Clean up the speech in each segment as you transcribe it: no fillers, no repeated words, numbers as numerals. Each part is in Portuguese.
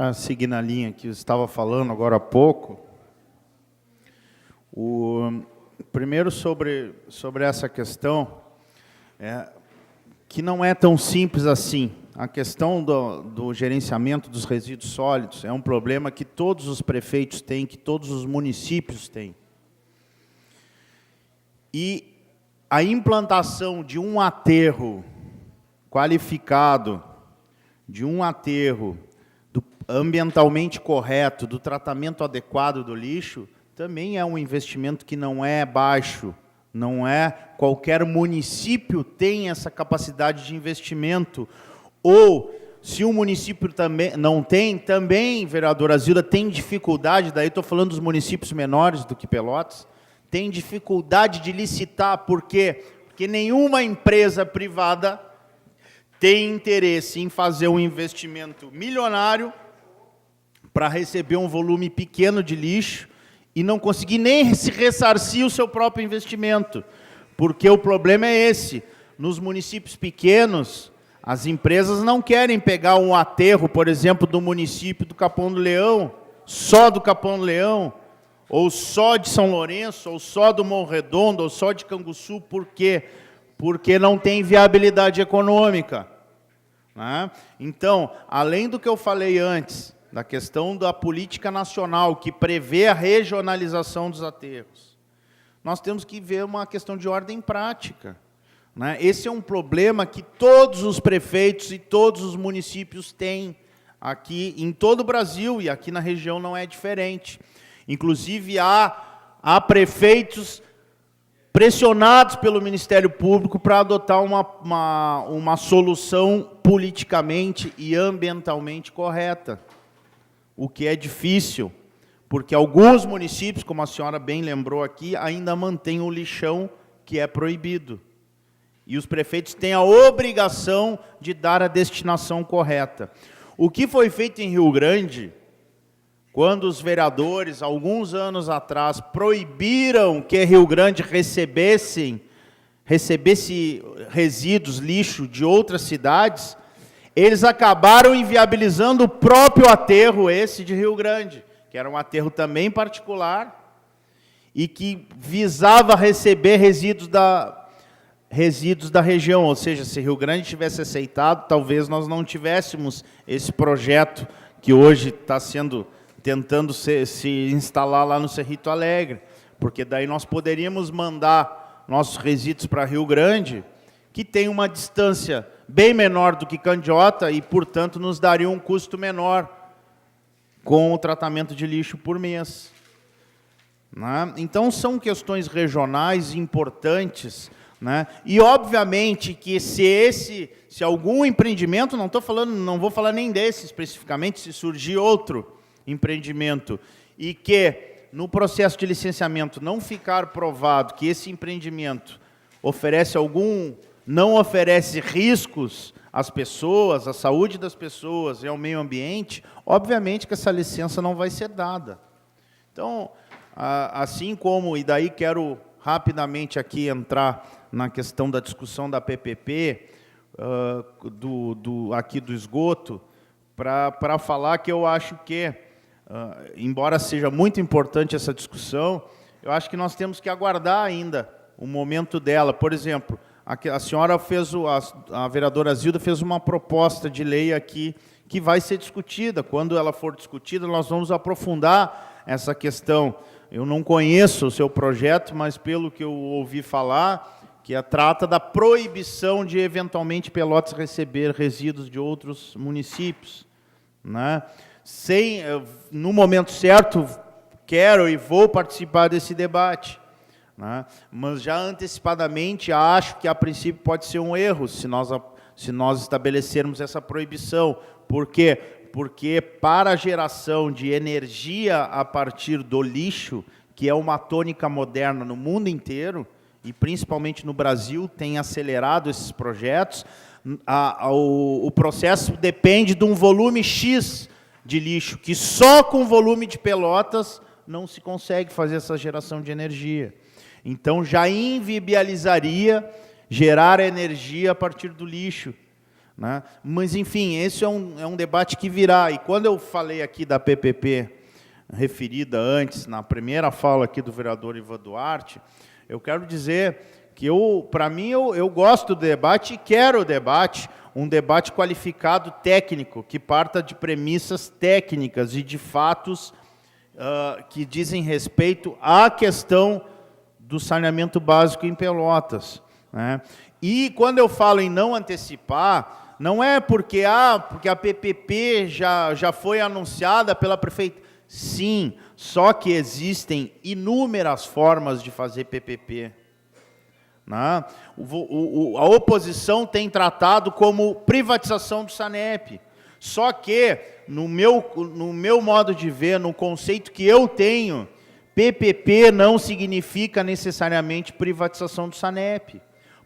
para seguir na linha que eu estava falando agora há pouco, primeiro sobre essa questão, que não é tão simples assim. A questão do gerenciamento dos resíduos sólidos é um problema que todos os prefeitos têm, que todos os municípios têm. E a implantação de um aterro qualificado, de um aterro ambientalmente correto, do tratamento adequado do lixo, também é um investimento que não é baixo, não é qualquer município tem essa capacidade de investimento, ou se o município também não tem, também, vereadora Zilda, tem dificuldade, daí estou falando dos municípios menores do que Pelotas, tem dificuldade de licitar, por quê? Porque nenhuma empresa privada tem interesse em fazer um investimento milionário para receber um volume pequeno de lixo e não conseguir nem se ressarcir o seu próprio investimento. Porque o problema é esse. Nos municípios pequenos, as empresas não querem pegar um aterro, por exemplo, do município do Capão do Leão, só do Capão do Leão, ou só de São Lourenço, ou só do Morro Redondo, ou só de Canguçu. Por quê? Porque não tem viabilidade econômica, né? Então, além do que eu falei antes, da questão da política nacional, que prevê a regionalização dos aterros, nós temos que ver uma questão de ordem prática, né? Esse é um problema que todos os prefeitos e todos os municípios têm aqui em todo o Brasil, e aqui na região não é diferente. Inclusive, há prefeitos pressionados pelo Ministério Público para adotar uma solução politicamente e ambientalmente correta, o que é difícil, porque alguns municípios, como a senhora bem lembrou aqui, ainda mantêm o lixão que é proibido. E os prefeitos têm a obrigação de dar a destinação correta. O que foi feito em Rio Grande, quando os vereadores, alguns anos atrás, proibiram que Rio Grande recebesse resíduos, lixo de outras cidades, eles acabaram inviabilizando o próprio aterro esse de Rio Grande, que era um aterro também particular, e que visava receber resíduos da região, ou seja, se Rio Grande tivesse aceitado, talvez nós não tivéssemos esse projeto que hoje está tentando se instalar lá no Cerrito Alegre, porque daí nós poderíamos mandar nossos resíduos para Rio Grande, que tem uma distância bem menor do que Candiota e, portanto, nos daria um custo menor com o tratamento de lixo por mês, né? Então, são questões regionais importantes, né? E, obviamente, que se algum empreendimento, não vou falar nem desse especificamente, se surgir outro empreendimento, e que, no processo de licenciamento, não ficar provado que esse empreendimento não oferece riscos às pessoas, à saúde das pessoas e ao meio ambiente, obviamente que essa licença não vai ser dada. Então, assim como, e daí quero rapidamente aqui entrar na questão da discussão da PPP, aqui do esgoto, para falar que eu acho que, embora seja muito importante essa discussão, eu acho que nós temos que aguardar ainda o momento dela. Por exemplo, a senhora a vereadora Zilda fez uma proposta de lei aqui que vai ser discutida. Quando ela for discutida, nós vamos aprofundar essa questão. Eu não conheço o seu projeto, mas pelo que eu ouvi falar, que trata da proibição de, eventualmente, Pelotas receber resíduos de outros municípios, né? No momento certo, quero e vou participar desse debate, né? Mas já antecipadamente acho que a princípio pode ser um erro se nós estabelecermos essa proibição. Por quê? Porque para a geração de energia a partir do lixo, que é uma tônica moderna no mundo inteiro, e principalmente no Brasil, tem acelerado esses projetos, o processo depende de um volume X de lixo, que só com o volume de Pelotas não se consegue fazer essa geração de energia. Então, já inviabilizaria gerar energia a partir do lixo, né? Mas, enfim, esse é um debate que virá. E quando eu falei aqui da PPP, referida antes, na primeira fala aqui do vereador Ivan Duarte, eu quero dizer que, para mim, eu gosto do debate e quero o debate, um debate qualificado técnico, que parta de premissas técnicas e de fatos que dizem respeito à questão do saneamento básico em Pelotas, né? E quando eu falo em não antecipar, não é porque a PPP já foi anunciada pela prefeita. Sim, só que existem inúmeras formas de fazer PPP. Né? A oposição tem tratado como privatização do Sanep. Só que, no meu modo de ver, no conceito que eu tenho, PPP não significa necessariamente privatização do Sanep.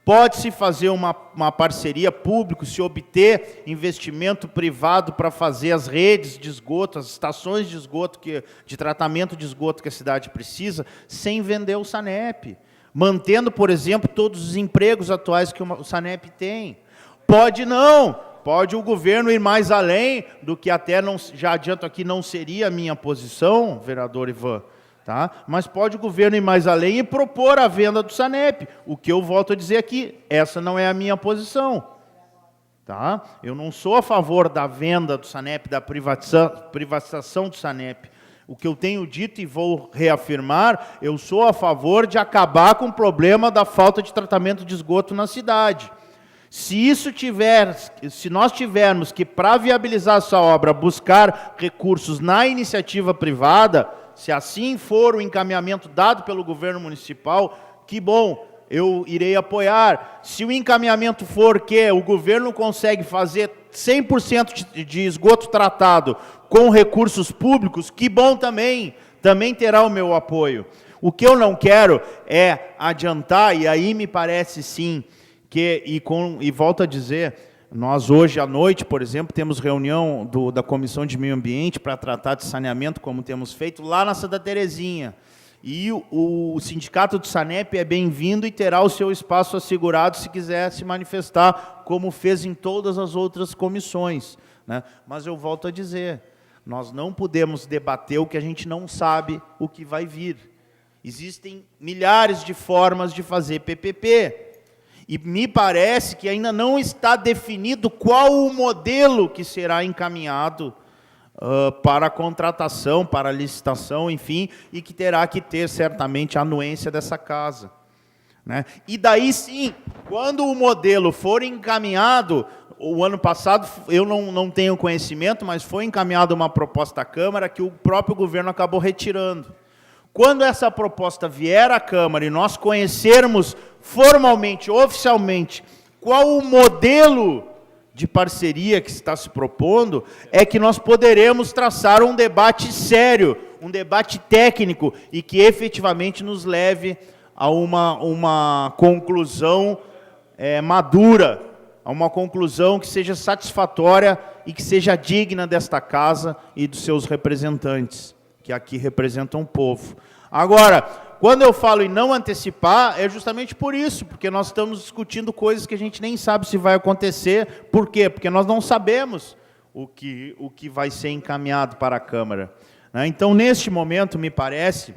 Pode-se fazer uma parceria pública, se obter investimento privado para fazer as redes de esgoto, as estações de esgoto, de tratamento de esgoto que a cidade precisa, sem vender o Sanep. Mantendo, por exemplo, todos os empregos atuais que o Sanep tem. Pode o governo ir mais além do que até, já adianto aqui, não seria a minha posição, vereador Ivan, tá? Mas pode o governo ir mais além e propor a venda do Sanep. O que eu volto a dizer aqui, essa não é a minha posição. Tá? Eu não sou a favor da venda do Sanep, da privatização do Sanep. O que eu tenho dito e vou reafirmar, eu sou a favor de acabar com o problema da falta de tratamento de esgoto na cidade. Se nós tivermos que, para viabilizar essa obra, buscar recursos na iniciativa privada, se assim for o encaminhamento dado pelo governo municipal, que bom, eu irei apoiar. Se o encaminhamento for que o governo consegue fazer 100% de esgoto tratado com recursos públicos, que bom também terá o meu apoio. O que eu não quero é adiantar, e aí me parece sim, e volto a dizer, nós hoje à noite, por exemplo, temos reunião da Comissão de Meio Ambiente para tratar de saneamento, como temos feito lá na Santa Terezinha. E o sindicato do Sanep é bem-vindo e terá o seu espaço assegurado se quiser se manifestar, como fez em todas as outras comissões, né? Mas eu volto a dizer, nós não podemos debater o que a gente não sabe o que vai vir. Existem milhares de formas de fazer PPP. E me parece que ainda não está definido qual o modelo que será encaminhado para a contratação, para a licitação, enfim, e que terá que ter, certamente, a anuência dessa casa, né? E daí, sim, quando o modelo for encaminhado, o ano passado, eu não tenho conhecimento, mas foi encaminhada uma proposta à Câmara que o próprio governo acabou retirando. Quando essa proposta vier à Câmara e nós conhecermos formalmente, oficialmente, qual o modelo de parceria que está se propondo, é que nós poderemos traçar um debate sério, um debate técnico, e que efetivamente nos leve a uma conclusão madura, a uma conclusão que seja satisfatória e que seja digna desta casa e dos seus representantes, que aqui representam o povo. Agora, quando eu falo em não antecipar, é justamente por isso, porque nós estamos discutindo coisas que a gente nem sabe se vai acontecer. Por quê? Porque nós não sabemos o que vai ser encaminhado para a Câmara, né? Então, neste momento, me parece,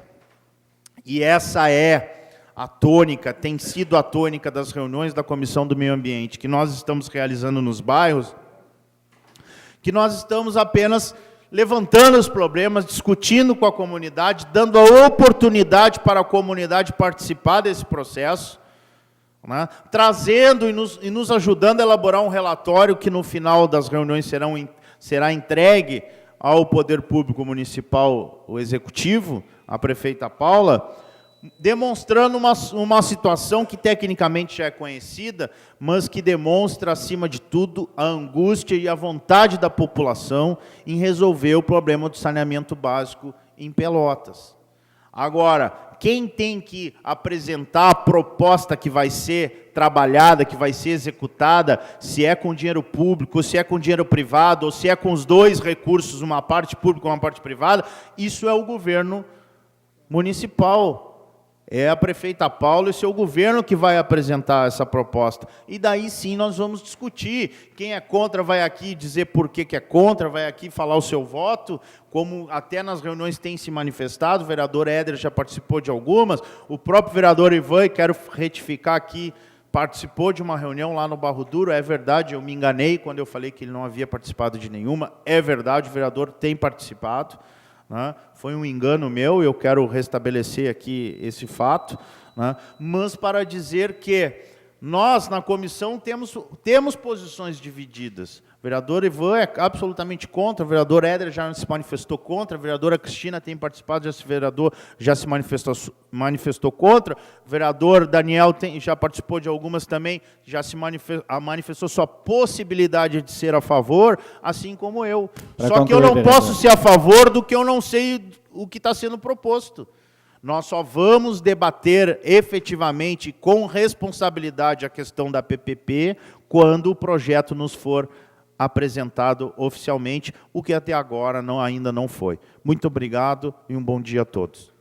e essa é a tônica, tem sido a tônica das reuniões da Comissão do Meio Ambiente, que nós estamos realizando nos bairros, que nós estamos apenas levantando os problemas, discutindo com a comunidade, dando a oportunidade para a comunidade participar desse processo, né? Trazendo e nos ajudando a elaborar um relatório que no final das reuniões será entregue ao Poder Público Municipal, o Executivo, a prefeita Paula, demonstrando uma situação que tecnicamente já é conhecida, mas que demonstra, acima de tudo, a angústia e a vontade da população em resolver o problema do saneamento básico em Pelotas. Agora, quem tem que apresentar a proposta que vai ser trabalhada, que vai ser executada, se é com dinheiro público, se é com dinheiro privado, ou se é com os dois recursos, uma parte pública e uma parte privada, isso é o governo municipal. É a prefeita Paula e seu governo que vai apresentar essa proposta. E daí sim nós vamos discutir. Quem é contra vai aqui dizer por que é contra, vai aqui falar o seu voto, como até nas reuniões tem se manifestado. O vereador Éder já participou de algumas, o próprio vereador Ivan, e quero retificar aqui, participou de uma reunião lá no Barro Duro. É verdade, eu me enganei quando eu falei que ele não havia participado de nenhuma. É verdade, o vereador tem participado. Né? Foi um engano meu, eu quero restabelecer aqui esse fato, né? Mas para dizer que nós, na comissão, temos posições divididas. O vereador Ivan é absolutamente contra, o vereador Éder já se manifestou contra, a vereadora Cristina tem participado, esse vereador já se manifestou contra, o vereador Daniel já participou de algumas também, já se manifestou sua possibilidade de ser a favor, assim como eu. Só que eu não posso ser a favor do que eu não sei o que está sendo proposto. Nós só vamos debater efetivamente, com responsabilidade, a questão da PPP, quando o projeto nos for apresentado oficialmente, o que até agora ainda não foi. Muito obrigado e um bom dia a todos.